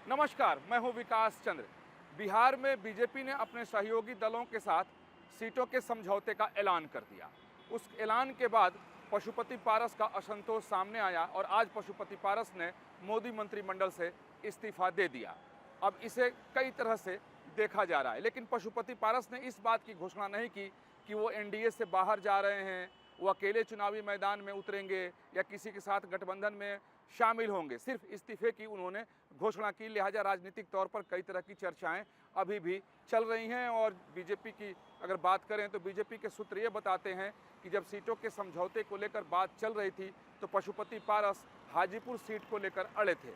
नमस्कार, मैं हूं विकास चंद्र। बिहार में बीजेपी ने अपने सहयोगी दलों के साथ सीटों के समझौते का ऐलान कर दिया। उस ऐलान के बाद पशुपति पारस का असंतोष सामने आया और आज पशुपति पारस ने मोदी मंत्रिमंडल से इस्तीफा दे दिया। अब इसे कई तरह से देखा जा रहा है, लेकिन पशुपति पारस ने इस बात की घोषणा नहीं की कि वो एनडीए से बाहर जा रहे हैं, वो अकेले चुनावी मैदान में उतरेंगे या किसी के साथ गठबंधन में शामिल होंगे। सिर्फ इस्तीफे की उन्होंने घोषणा की। लिहाजा राजनीतिक तौर पर कई तरह की चर्चाएं अभी भी चल रही हैं और बीजेपी की अगर बात करें तो बीजेपी के सूत्र ये बताते हैं कि जब सीटों के समझौते को लेकर बात चल रही थी तो पशुपति पारस हाजीपुर सीट को लेकर अड़े थे।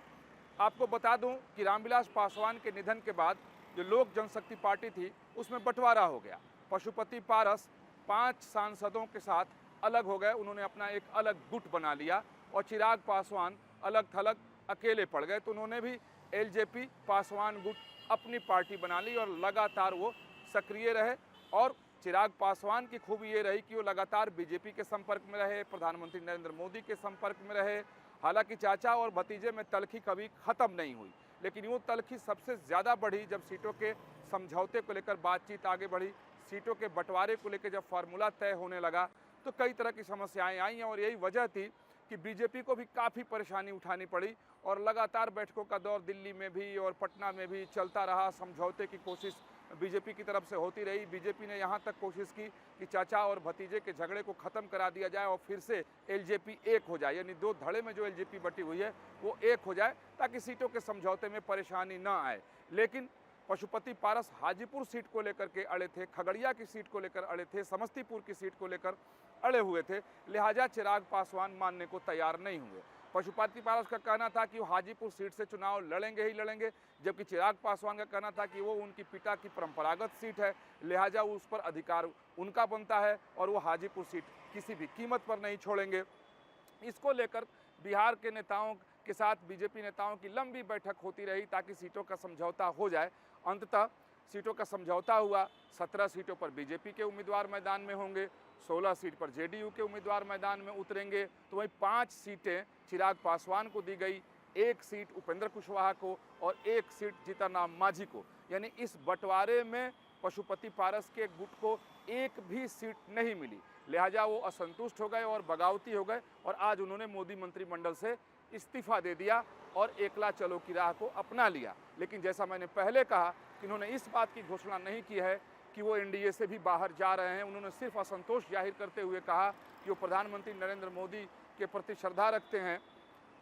आपको बता दूं कि रामविलास पासवान के निधन के बाद जो लोक जनशक्ति पार्टी थी उसमें बंटवारा हो गया। पशुपति पारस 5 सांसदों के साथ अलग हो गए, उन्होंने अपना एक अलग गुट बना लिया और चिराग पासवान अलग थलग अकेले पड़ गए। तो उन्होंने भी एलजेपी पासवान गुट अपनी पार्टी बना ली और लगातार वो सक्रिय रहे। और चिराग पासवान की खूबी ये रही कि वो लगातार बीजेपी के संपर्क में रहे, प्रधानमंत्री नरेंद्र मोदी के संपर्क में रहे। हालांकि चाचा और भतीजे में तल्खी कभी ख़त्म नहीं हुई, लेकिन वो तल्खी सबसे ज़्यादा बढ़ी जब सीटों के समझौते को लेकर बातचीत आगे बढ़ी, सीटों के बंटवारे को लेकर जब फार्मूला तय होने लगा तो कई तरह की समस्याएं आई और यही वजह थी कि बीजेपी को भी काफ़ी परेशानी उठानी पड़ी और लगातार बैठकों का दौर दिल्ली में भी और पटना में भी चलता रहा। समझौते की कोशिश बीजेपी की तरफ से होती रही। बीजेपी ने यहाँ तक कोशिश की कि चाचा और भतीजे के झगड़े को ख़त्म करा दिया जाए और फिर से एलजेपी एक हो जाए, यानी 2 धड़े में जो एलजेपी बटी हुई है वो एक हो जाए ताकि सीटों के समझौते में परेशानी न आए। लेकिन पशुपति पारस हाजीपुर सीट को लेकर के अड़े थे, खगड़िया की सीट को लेकर अड़े थे, समस्तीपुर की सीट को लेकर अड़े हुए थे। लिहाजा चिराग पासवान मानने को तैयार नहीं हुए। पशुपति पारस का कहना था कि वो हाजीपुर सीट से चुनाव लड़ेंगे ही लड़ेंगे, जबकि चिराग पासवान का कहना था कि वो उनकी पिता की परंपरागत सीट है, लिहाजा उस पर अधिकार उनका बनता है और वो हाजीपुर सीट किसी भी कीमत पर नहीं छोड़ेंगे। इसको लेकर बिहार के नेताओं के साथ बीजेपी नेताओं की लंबी बैठक होती रही ताकि सीटों का समझौता हो जाए। अंततः सीटों का समझौता हुआ। 17 सीटों पर बीजेपी के उम्मीदवार मैदान में होंगे, 16 सीट पर जेडीयू के उम्मीदवार मैदान में उतरेंगे। तो वहीं 5 सीटें चिराग पासवान को दी गई, 1 सीट उपेंद्र कुशवाहा को और 1 सीट जीतनराम मांझी को। यानी इस बंटवारे में पशुपति पारस के गुट को एक भी सीट नहीं मिली। लिहाजा वो असंतुष्ट हो गए और बगावती हो गए और आज उन्होंने मोदी मंत्रिमंडल से इस्तीफा दे दिया और एकला चलो की राह को अपना लिया। लेकिन जैसा मैंने पहले कहा कि उन्होंने इस बात की घोषणा नहीं की है कि वो एनडीए से भी बाहर जा रहे हैं। उन्होंने सिर्फ असंतोष जाहिर करते हुए कहा कि वो प्रधानमंत्री नरेंद्र मोदी के प्रति श्रद्धा रखते हैं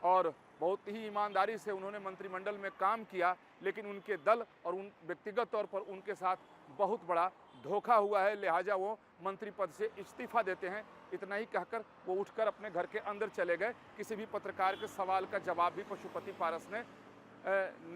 और बहुत ही ईमानदारी से उन्होंने मंत्रिमंडल में काम किया, लेकिन उनके दल और उन व्यक्तिगत तौर पर उनके साथ बहुत बड़ा धोखा हुआ है। लिहाजा वो मंत्री पद से इस्तीफा देते हैं। इतना ही कहकर वो उठकर अपने घर के अंदर चले गए। किसी भी पत्रकार के सवाल का जवाब भी पशुपति पारस ने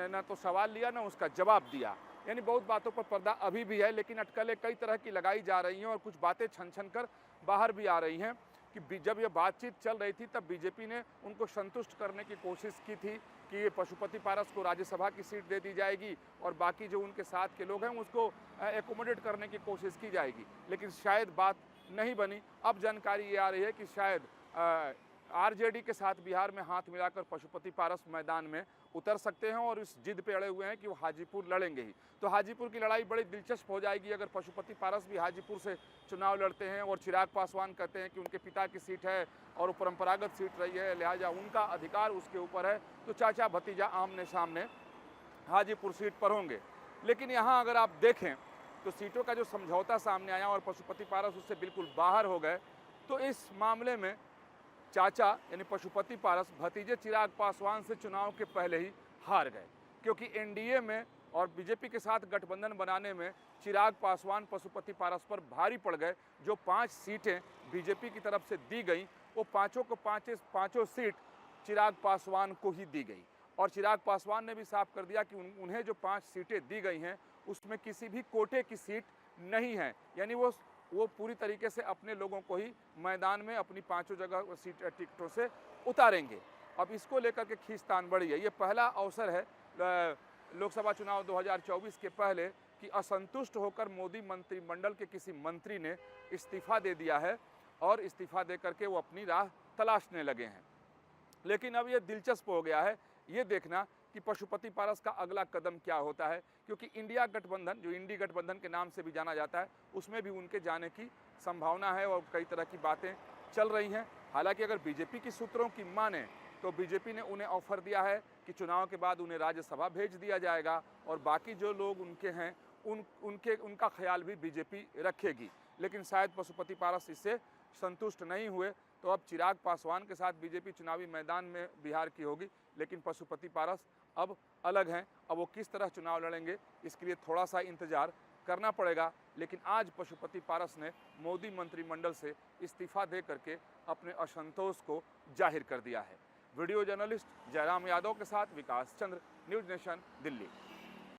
न तो सवाल लिया न उसका जवाब दिया। यानी बहुत बातों पर पर्दा अभी भी है, लेकिन अटकलें कई तरह की लगाई जा रही हैं और कुछ बातें छन छन कर बाहर भी आ रही हैं कि जब ये बातचीत चल रही थी तब बीजेपी ने उनको संतुष्ट करने की कोशिश की थी कि ये पशुपति पारस को राज्यसभा की सीट दे दी जाएगी और बाकी जो उनके साथ के लोग हैं उसको एकोमोडेट करने की कोशिश की जाएगी, लेकिन शायद बात नहीं बनी। अब जानकारी ये आ रही है कि शायद आरजेडी के साथ बिहार में हाथ मिलाकर पशुपति पारस मैदान में उतर सकते हैं और इस जिद पे अड़े हुए हैं कि वो हाजीपुर लड़ेंगे ही। तो हाजीपुर की लड़ाई बड़ी दिलचस्प हो जाएगी अगर पशुपति पारस भी हाजीपुर से चुनाव लड़ते हैं और चिराग पासवान कहते हैं कि उनके पिता की सीट है और वो परंपरागत सीट रही है, लिहाजा उनका अधिकार उसके ऊपर है। तो चाचा भतीजा आमने सामने हाजीपुर सीट पर होंगे। लेकिन यहाँ अगर आप देखें तो सीटों का जो समझौता सामने आया और पशुपति पारस उससे बिल्कुल बाहर हो गए, तो इस मामले में चाचा यानी पशुपति पारस भतीजे चिराग पासवान से चुनाव के पहले ही हार गए, क्योंकि एनडीए में और बीजेपी के साथ गठबंधन बनाने में चिराग पासवान पशुपति पारस पर भारी पड़ गए। जो 5 सीटें बीजेपी की तरफ से दी गई वो पाँचों सीट चिराग पासवान को ही दी गई और चिराग पासवान ने भी साफ कर दिया कि उन्हें जो 5 सीटें दी गई हैं उसमें किसी भी कोटे की सीट नहीं है। यानी वो पूरी तरीके से अपने लोगों को ही मैदान में अपनी 5 जगह सीट टिकटों से उतारेंगे। अब इसको लेकर के खींचतान बढ़ी है। ये पहला अवसर है लोकसभा चुनाव 2024 के पहले कि असंतुष्ट होकर मोदी मंत्रिमंडल के किसी मंत्री ने इस्तीफा दे दिया है और इस्तीफा दे करके वो अपनी राह तलाशने लगे हैं। लेकिन अब ये दिलचस्प हो गया है ये देखना कि पशुपति पारस का अगला कदम क्या होता है, क्योंकि इंडिया गठबंधन, जो इंडी गठबंधन के नाम से भी जाना जाता है, उसमें भी उनके जाने की संभावना है और कई तरह की बातें चल रही हैं। हालांकि अगर बीजेपी की सूत्रों की माने तो बीजेपी ने उन्हें ऑफर दिया है कि चुनाव के बाद उन्हें राज्यसभा भेज दिया जाएगा और बाकी जो लोग उनके हैं उनका ख्याल भी बीजेपी रखेगी। लेकिन शायद पशुपति पारस इससे संतुष्ट नहीं हुए, तो अब चिराग पासवान के साथ बीजेपी चुनावी मैदान में बिहार की होगी। लेकिन पशुपति पारस अब अलग हैं, अब वो किस तरह चुनाव लड़ेंगे इसके लिए थोड़ा सा इंतजार करना पड़ेगा। लेकिन आज पशुपति पारस ने मोदी मंत्रिमंडल से इस्तीफा दे करके अपने असंतोष को जाहिर कर दिया है। वीडियो जर्नलिस्ट जयराम यादव के साथ विकास चंद्र, न्यूज़ नेशन, दिल्ली।